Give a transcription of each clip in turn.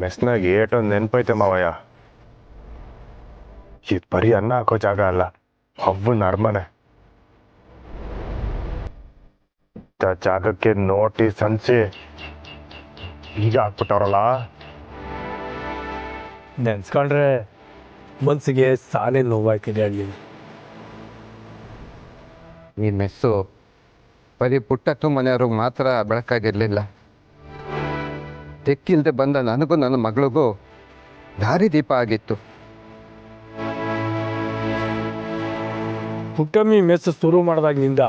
ಮೆಸ್ನಾಗ ಏಟೊಂದು ನೆನಪೈತೆ ಮಾವಯ್ಯ. ಇದು ಬರೀ ಅನ್ನ ಹಾಕೋ ಜಾಗ ಅಲ್ಲ, ಹಬ್ಬನ ಅರಮನೆ. ಜಾಗಕ್ಕೆ ನೋಟಿಸ್ ಅನ್ಸಿ ಈಗ ಹಾಕ್ಬಿಟ್ಟವ್ರಲ್ಲ. ನೆನ್ಸ್ಕೊಂಡ್ರೆ ಮನ್ಸಿಗೆ ಸಾಲೆ ನೋವಾಯ್ತಿದೆ. ಅಲ್ಲಿ ಈ ಮೆಸ್ಸು ಬರೀ ಪುಟ್ಟತ್ತು ಮನೆಯವ್ರಿಗೆ ಮಾತ್ರ ಬೆಳಕಾಗಿರಲಿಲ್ಲ. ತೆಕ್ಕಿಲ್ದೆ ಬಂದ ನನಗೂ ನನ್ನ ಮಗಳಿಗೂ ದಾರಿದೀಪ ಆಗಿತ್ತು. ಪುಟ್ಟಮ್ಮಿ ಮೆಸ್ ಶುರು ಮಾಡಿದಾಗಿನಿಂದ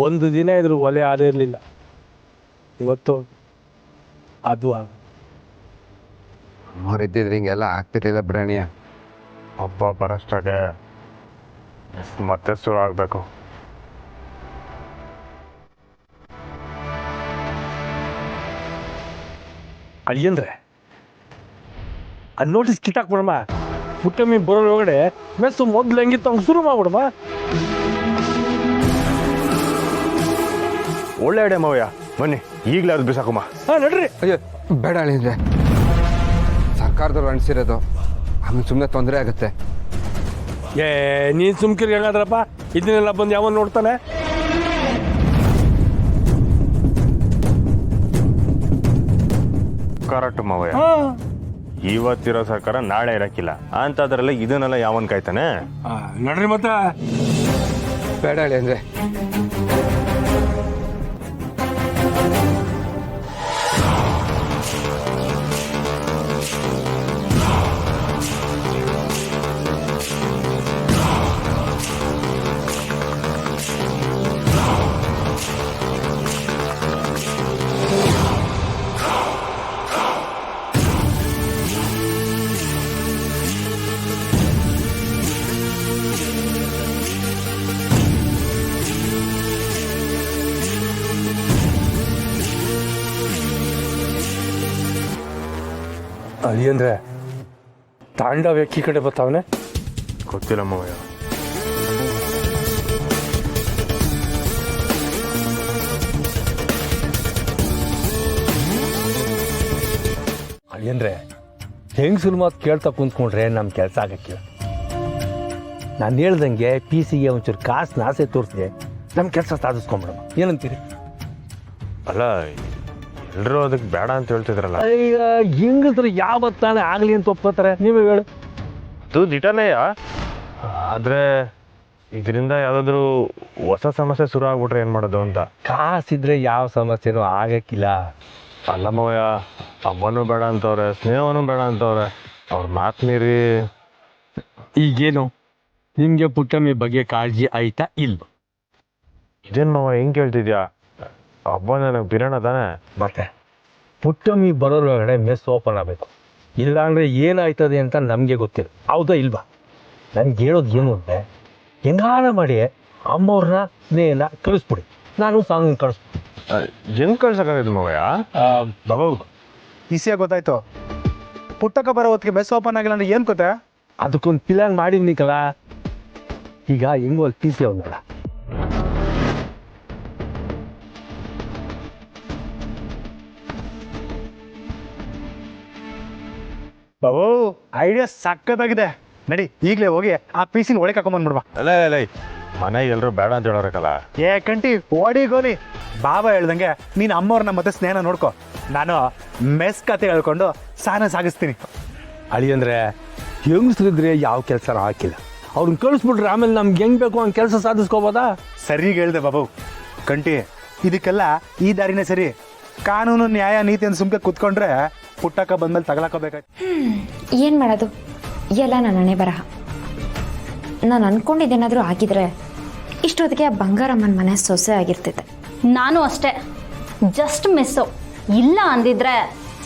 ಒಂದು ದಿನ ಇದ್ರು ಒಲೆ ಆರಿರಲಿಲ್ಲ. ಇವತ್ತು ಅದು ಅವ್ರಿದ್ದಿದ್ರೆ ಹಿಂಗೆಲ್ಲ ಆಗ್ತಿರ್ಲಿಲ್ಲ ಬ್ರಾಣಿಯ. ಹಬ್ಬ ಬರೋಷ್ಟಾಗೆ ಮತ್ತೆ ಶುರು ಆಗಬೇಕು. ಅಳಿಯಂದ್ರೆ ಅದು ನೋಟಿಸ್ ಕಿತ್ತಾಕ್ಬಿಡಮ್ಮ. ಪುಟ್ಟಮ್ಮಿ ಬರೋ ಒಳಗಡೆ ಮೆಸ್ಸು ಮೊದ್ಲು ಹೆಂಗಿತ್ತು ಹಂಗೆ ಶುರು ಮಾಡ್ಬಿಡಮ್ಮ. ಒಳ್ಳೆ ಐಡಿಯಾ ಮಾವಯ್ಯ, ಬನ್ನಿ ಈಗಲೇ ಅದು ಬಿಸಾಕಮ್ಮ. ಹಾಂ ನಡ್ರಿ. ಅಯ್ಯೋ ಬೇಡ ಹೇಳಿದ್ರೆ ಸರ್ಕಾರದವ್ರು ಅಣಿಸಿರೋದು, ಆಮೇಲೆ ಸುಮ್ಮನೆ ತೊಂದರೆ ಆಗುತ್ತೆ. ನೀನು ಸುಮ್ಕಿರಿ ಹೆಂಗಾದ್ರಪ್ಪ, ಇದನ್ನೆಲ್ಲ ಬಂದು ಯಾವನ್ ನೋಡ್ತಾನೆ. ಕರೆಕ್ಟ್ ಮಾವಯ್ಯ, ಇವತ್ತಿರೋ ಸರ್ಕಾರ ನಾಳೆ ಇರಕ್ಕಿಲ್ಲ ಅಂತದ್ರಲ್ಲಿ ಇದನ್ನೆಲ್ಲ ಯಾವನ್ ಕಾಯ್ತಾನೆ. ನಡ್ರಿ ಮತ್ತೆ. ಬೇಡ ಹೇಳಿ ಅಂದ್ರೆ ಅಳಿಯಂದ್ರೆ ತಾಂಡವ ಈ ಕಡೆ ಬರ್ತಾವನೆ. ಗೊತ್ತಿಲ್ಲ ಮಾವಯ್ಯ. ಅಳಿಯಂದ್ರೆ ಹೆಂಗಸರು ಮಾತು ಕೇಳ್ತಾ ಕುಂತ್ಕೊಂಡ್ರೆ ನಮ್ಮ ಕೆಲಸ ಆಗಕ್ಕಿಲ್ಲ. ನಾನು ಹೇಳ್ದಂಗೆ PC ಗೆ ಒಂಚೂರು ಕಾಸು ಆಸೆ ತೋರಿಸಿದೆ, ನಮ್ಮ ಕೆಲಸ ಸಾಧಿಸ್ಕೊಂಬಿಡೋಣ. ಏನಂತೀರಿ? ಅಲ್ಲ, ಎಲ್ಲರೂ ಅದಕ್ಕೆ ಬೇಡ ಅಂತ ಹೇಳ್ತಿದ್ರಲ್ಲ. ಈಗ ಹೆಂಗಸ್ರು ಯಾವತ್ತಾನೆ ಆಗಲಿ ಅಂತ ಒಪ್ಕೋತಾರೆ, ನೀವೇ ಹೇಳು. ಅದು ದಿಟನೆಯ, ಆದ್ರೆ ಇದರಿಂದ ಯಾವ್ದಾದ್ರು ಹೊಸ ಸಮಸ್ಯೆ ಶುರು ಆಗ್ಬಿಟ್ರೆ ಏನ್ ಮಾಡೋದು ಅಂತ. ಕಾಸಿದ್ರೆ ಯಾವ ಸಮಸ್ಯೆನೂ ಆಗಕ್ಕಿಲ್ಲ. ಅಲ್ಲ ಮಾವಯ್ಯ, ಅಮ್ಮನೂ ಬೇಡ ಅಂತವ್ರೆ, ಸ್ನೇಹನೂ ಬೇಡ ಅಂತವ್ರೆ. ಅವ್ರ ಮಾತು ಮೀರಿ ಈಗೇನು ನಿಮಗೆ ಪುಟ್ಟಮ್ಮಿ ಬಗ್ಗೆ ಕಾಳಜಿ ಆಯ್ತಾ ಇಲ್ವ? ಇದೇನು ಮಾವ ಹೆಂಗ್ ಕೇಳ್ತಿದ್ಯಾ? ಹಬ್ಬ ನನಗೆ ಬಿರೋಣ ತಾನೆ. ಮತ್ತೆ ಪುಟ್ಟಮ್ಮಿ ಬರೋದ್ರೊಳಗಡೆ ಮೆಸ್ ಓಪನ್ ಆಗಬೇಕು, ಇಲ್ಲಾಂದ್ರೆ ಏನಾಯ್ತದೆ ಅಂತ ನಮಗೆ ಗೊತ್ತಿಲ್ಲ. ಹೌದಾ ಇಲ್ವಾ? ನನ್ಗೆ ಹೇಳೋದು ಏನು ಅಂದರೆ, ಹೆಂಗಾರ ಮಾಡಿ ಅಮ್ಮವ್ರನ್ನ ಸ್ನೇಹನ ಕಳಿಸ್ಬಿಡಿ, ನಾನು ಸಾಂಗ್ ಕಳಿಸ್ಬಿಡಿ. ಹೆಂಗ್ ಕಳ್ಸಕ್ಕಾಗಿದ್ದು ಮಾವಯ್ಯ? ಬಾಬು ಈಸಿಯಾಗಿ ಗೊತ್ತಾಯ್ತು. ಪುಟ್ಟಕ್ಕ ಬರೋ ಹೊತ್ತಿಗೆ ಮೆಸ್ ಓಪನ್ ಆಗಿಲ್ಲ ಅಂದ್ರೆ ಏನು ಗೊತ್ತಾ? ಅದಕ್ಕೊಂದು ಪ್ಲಾನ್ ಮಾಡಿದ್ನಿಕಲ್ಲ. ಈಗ ಹೆಂಗೋ ಅಲ್ಲಿ PC ಅವನಲ್ಲ, ಬಾಬು ಐಡಿಯಾ ಸಕ್ಕತ್ತಾಗಿದೆ. ನಡಿ ಈಗಲೇ ಹೋಗಿ ಆ PC ಒಳಗೆ ಹಾಕೊಂಬಂದ್ಬಿಡ್ಬಾ. ಅಲ್ಲ ಅಲ್ಲ, ಮನೆಗೆ ಎಲ್ಲರೂ ಬೇಡ ಅಂತ ಹೇಳೋರಕ್ಕಲ್ಲ. ಏ ಕಂಟಿ ಓಡಿ ಗೋಲಿ. ಬಾಬಾ ಹೇಳ್ದಂಗೆ ನೀನು ಅಮ್ಮವ್ರನ್ನ ಮತ್ತೆ ಸ್ನೇಹನ ನೋಡ್ಕೊ, ನಾನು ಮೆಸ್ ಕತೆ ಹೇಳ್ಕೊಂಡು ಸಾನ ಸಾಗಿಸ್ತೀನಿ. ಅಳಿಯಂದ್ರೆ ಹೆಂಗಸ್ರಿದ್ರೆ ಯಾವ ಕೆಲಸ ಹಾಕಿಲ್ಲ, ಅವ್ರನ್ನ ಕಳಿಸ್ಬಿಟ್ರೆ ಆಮೇಲೆ ನಮ್ಗೆ ಹೆಂಗ್ ಬೇಕು ಹಂಗೆ ಕೆಲಸ ಸಾಧಿಸ್ಕೋಬೋದಾ? ಸರಿಗೆ ಹೇಳ್ದೆ ಬಾಬು. ಕಂಟಿ ಇದಕ್ಕೆಲ್ಲ ಈ ದಾರಿನೇ ಸರಿ. ಕಾನೂನು ನ್ಯಾಯ ನೀತಿ ಅಂತ ಸುಮ್ಕೆ ಕುತ್ಕೊಂಡ್ರೆ ಪುಟ್ಟಕ್ಕ ಬಂದ್ಮೇಲೆ ತಗಲಾಕೋಬೇಕಾಯ್ತು. ಏನು ಮಾಡೋದು, ಎಲ್ಲ ನನ್ನ ಹಣೆ ಬರಹ. ನಾನು ಅನ್ಕೊಂಡಿದ್ದೇನಾದರೂ ಆಗಿದ್ರೆ ಇಷ್ಟೊತ್ತಿಗೆ ಆ ಬಂಗಾರಮ್ಮನ ಮನೆ ಸೊಸೆ ಆಗಿರ್ತಿದ್ದೆ. ನಾನು ಅಷ್ಟೇ, ಜಸ್ಟ್ ಮಿಸ್ಸು. ಇಲ್ಲ ಅಂದಿದ್ರೆ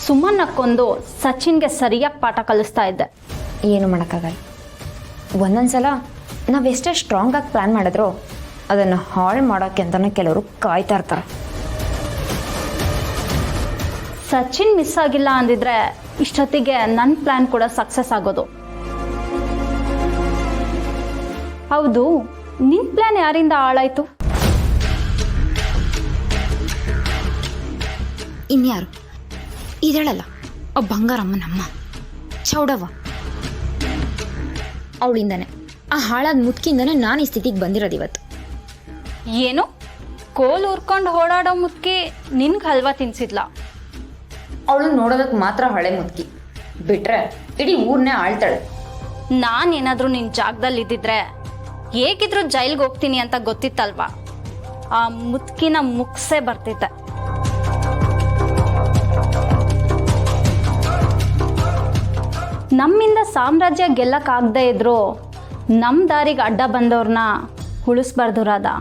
ಸುಮ್ಮನಕ್ಕೊಂದು ಸಚಿನ್ಗೆ ಸರಿಯಾಗಿ ಪಾಠ ಕಲಿಸ್ತಾ ಇದ್ದೆ. ಏನು ಮಾಡೋಕ್ಕಾಗಲ್ಲ. ಒಂದೊಂದ್ಸಲ ನಾವೆಷ್ಟೇ ಸ್ಟ್ರಾಂಗಾಗಿ ಪ್ಲ್ಯಾನ್ ಮಾಡಿದ್ರು ಅದನ್ನು ಹಾಳು ಮಾಡೋಕ್ಕೆ ಅಂತಲೇ ಕೆಲವರು ಕಾಯ್ತಾ ಇರ್ತಾರೆ. ಸಚಿನ್ ಮಿಸ್ ಆಗಿಲ್ಲ ಅಂದಿದ್ರೆ ಇಷ್ಟೊತ್ತಿಗೆ ನನ್ನ ಪ್ಲ್ಯಾನ್ ಕೂಡ ಸಕ್ಸಸ್ ಆಗೋದು. ಹೌದು, ನಿನ್ನ ಪ್ಲ್ಯಾನ್ ಯಾರಿಂದ ಹಾಳಾಯ್ತು? ಇನ್ಯಾರು? ಇದಳಲ್ಲ ಆ ಬಂಗಾರಮ್ಮನಮ್ಮ ಚೌಡವ್ವ ಅವಳಿಂದಾನೆ, ಆ ಹಾಳಾದ ಮುತ್ಕಿಂದಾನೆ ನಾನು ಈ ಸ್ಥಿತಿಗೆ ಬಂದಿರೋದು ಇವತ್ತು. ಏನು ಕೋಲ್ ಉರ್ಕೊಂಡು ಓಡಾಡೋ ಮುದ್ಕಿ ನಿನ್ಗೆ ಹಲ್ವಾ ತಿನ್ಸಿದ್ಲ? ಅವಳು ನೋಡೋದಕ್ಕೆ ಮಾತ್ರ ಹಳೆ ಮುತ್ಕಿ, ಬಿಟ್ರೆ ಇಡೀ ಊರ್ನೇ ಆಳ್ತಾಳೆ. ನಾನೇನಾದರೂ ನಿನ್ನ ಜಾಗದಲ್ಲಿ ಇದ್ದಿದ್ರೆ ಹೇಗಿದ್ರು ಜೈಲ್ಗೆ ಹೋಗ್ತೀನಿ ಅಂತ ಗೊತ್ತಿತ್ತಲ್ವಾ, ಆ ಮುತ್ಕಿನ ಮುಗ್ಸೇ ಬರ್ತಿದ್ದೆ. ನಮ್ಮಿಂದ ಸಾಮ್ರಾಜ್ಯ ಗೆಲ್ಲಕ್ಕಾಗದೇ ಇದ್ರು ನಮ್ಮ ದಾರಿಗೆ ಅಡ್ಡ ಬಂದವ್ರನ್ನ ಉಳಿಸ್ಬಾರ್ದು ರಾಧಾ.